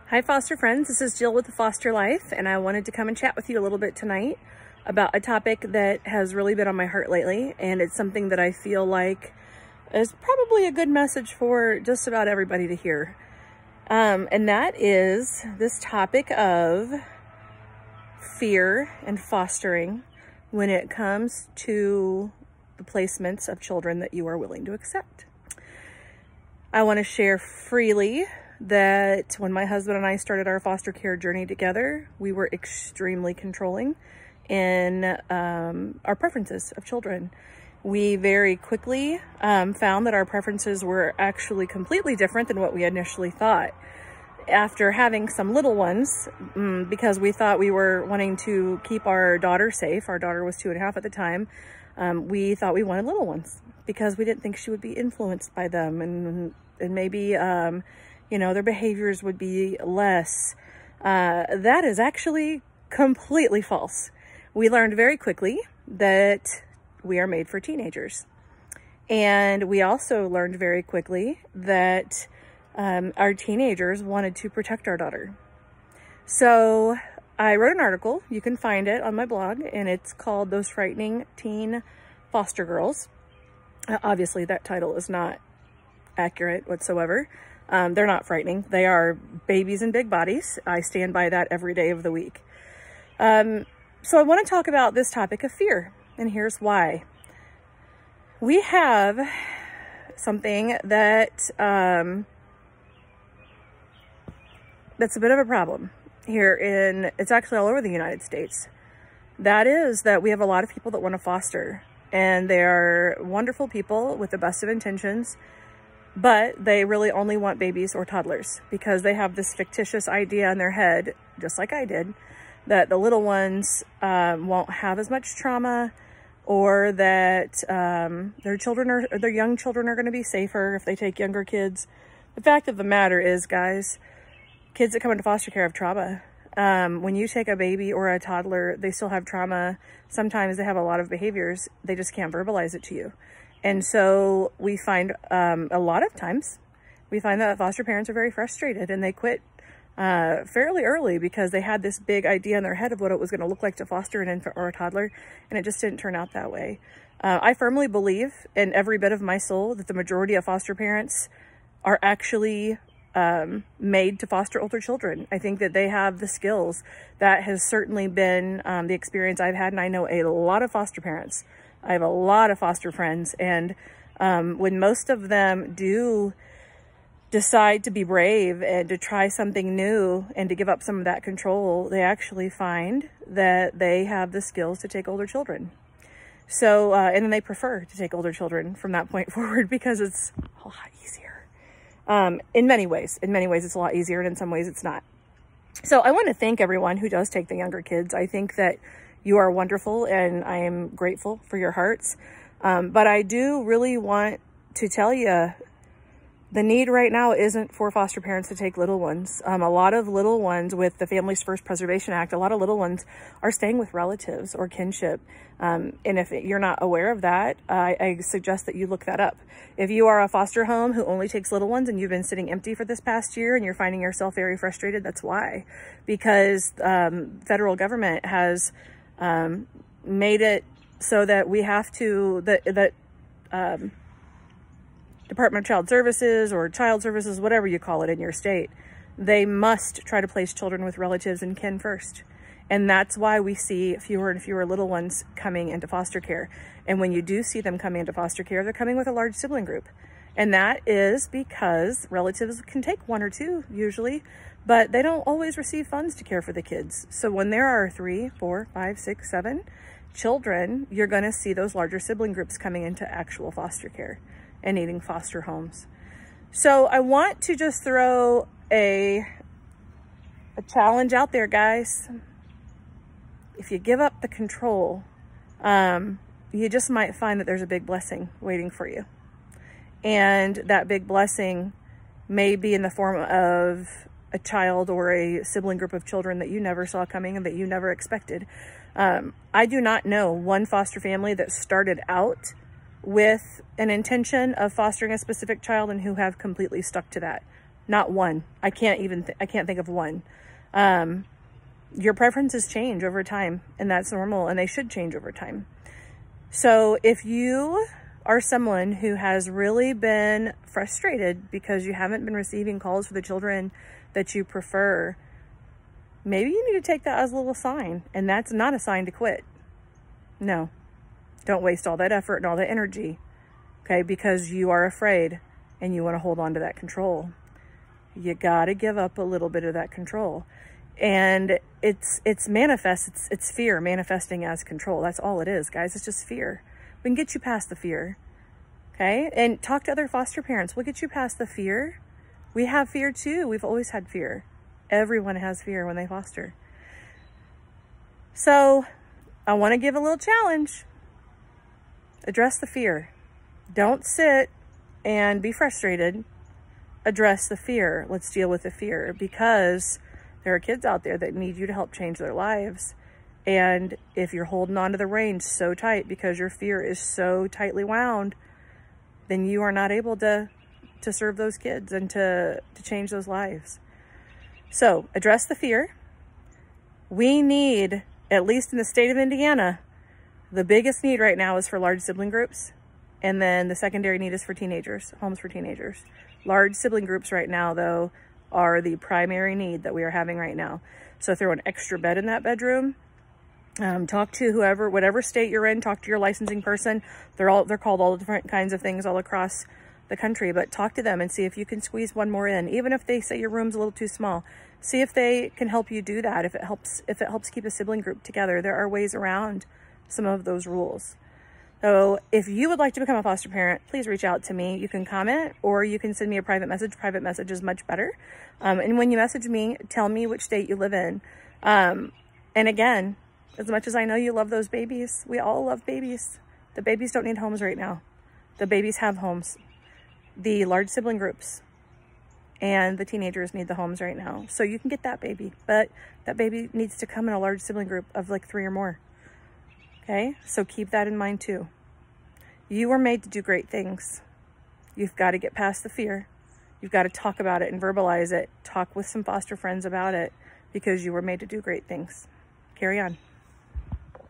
Hi foster friends, this is Jill with The Foster Life, and I wanted to come and chat with you a little bit tonight about a topic that has really been on my heart lately, and it's something that I feel like is probably a good message for just about everybody to hear. And that is this topic of fear and fostering when it comes to the placements of children that you are willing to accept. I want to share freely that when my husband and I started our foster care journey together, we were extremely controlling in our preferences of children. We very quickly found that our preferences were actually completely different than what we initially thought. After having some little ones, because we thought we were wanting to keep our daughter safe, our daughter was 2.5 at the time, we thought we wanted little ones because we didn't think she would be influenced by them, and maybe you know, their behaviors would be less. That is actually completely false. We learned very quickly that we are made for teenagers. And we also learned very quickly that our teenagers wanted to protect our daughter. So I wrote an article, you can find it on my blog, and it's called Those Frightening Teen Foster Girls. Obviously that title is not accurate whatsoever. They're not frightening. They are babies in big bodies. I stand by that every day of the week. So I want to talk about this topic of fear, and here's why. We have something that that's a bit of a problem here it's actually all over the United States. That is that we have a lot of people that want to foster, and they are wonderful people with the best of intentions, but they really only want babies or toddlers because they have this fictitious idea in their head, just like I did, that the little ones won't have as much trauma, or that their young children are going to be safer if they take younger kids. The fact of the matter is, guys, kids that come into foster care have trauma. When you take a baby or a toddler, they still have trauma. Sometimes they have a lot of behaviors. They just can't verbalize it to you. And so we find a lot of times, we find that foster parents are very frustrated and they quit fairly early because they had this big idea in their head of what it was going to look like to foster an infant or a toddler, and it just didn't turn out that way. I firmly believe in every bit of my soul that the majority of foster parents are actually made to foster older children. I think that they have the skills. That has certainly been the experience I've had, and I know a lot of foster parents. I have a lot of foster friends, and when most of them do decide to be brave and to try something new and to give up some of that control, they actually find that they have the skills to take older children. So, and then they prefer to take older children from that point forward because it's a lot easier. In many ways it's a lot easier, and in some ways it's not. So I want to thank everyone who does take the younger kids. I think that you are wonderful, and I am grateful for your hearts. But I do really want to tell you, the need right now isn't for foster parents to take little ones. A lot of little ones with the Families First Preservation Act, a lot of little ones are staying with relatives or kinship. And if you're not aware of that, I suggest that you look that up. If you are a foster home who only takes little ones and you've been sitting empty for this past year and you're finding yourself very frustrated, that's why. Because federal government has made it so that we have to, Department of Child Services or Child Services, whatever you call it in your state, they must try to place children with relatives and kin first. And that's why we see fewer and fewer little ones coming into foster care. And when you do see them coming into foster care, they're coming with a large sibling group. And that is because relatives can take 1 or 2 usually, but they don't always receive funds to care for the kids. So when there are 3, 4, 5, 6, 7 children, you're going to see those larger sibling groups coming into actual foster care and needing foster homes. So I want to just throw a challenge out there, guys. If you give up the control, you just might find that there's a big blessing waiting for you. And that big blessing may be in the form of a child or a sibling group of children that you never saw coming and that you never expected. I do not know one foster family that started out with an intention of fostering a specific child and who have completely stuck to that. Not one. I can't think of one. Your preferences change over time, and that's normal, and they should change over time. So if you are someone who has really been frustrated because you haven't been receiving calls for the children that you prefer, maybe you need to take that as a little sign, and that's not a sign to quit. No, don't waste all that effort and all that energy, okay, because you are afraid and you want to hold on to that control. You got to give up a little bit of that control. And it's fear manifesting as control. That's all it is, guys. It's just fear. We can get you past the fear, okay? And talk to other foster parents. We'll get you past the fear. We have fear too. We've always had fear. Everyone has fear when they foster. So I want to give a little challenge. Address the fear. Don't sit and be frustrated. Address the fear. Let's deal with the fear, because there are kids out there that need you to help change their lives. And if you're holding on to the reins so tight because your fear is so tightly wound, then you are not able to serve those kids and to change those lives. So address the fear. We need, at least in the state of Indiana, the biggest need right now is for large sibling groups. And then the secondary need is for teenagers, homes for teenagers. Large sibling groups right now, though, are the primary need that we are having right now. So throw an extra bed in that bedroom. Talk to whoever, whatever state you're in, talk to your licensing person. They're called all different kinds of things all across the country, but talk to them and see if you can squeeze one more in. Even if they say your room's a little too small, see if they can help you do that. If it helps keep a sibling group together, there are ways around some of those rules. So if you would like to become a foster parent, please reach out to me. You can comment or you can send me a private message. Private message is much better. And when you message me, tell me which state you live in. And again, as much as I know you love those babies, we all love babies. The babies don't need homes right now. The babies have homes. The large sibling groups and the teenagers need the homes right now. So you can get that baby, but that baby needs to come in a large sibling group of like 3 or more. Okay, so keep that in mind too. You were made to do great things. You've got to get past the fear. You've got to talk about it and verbalize it. Talk with some foster friends about it, because you were made to do great things. Carry on.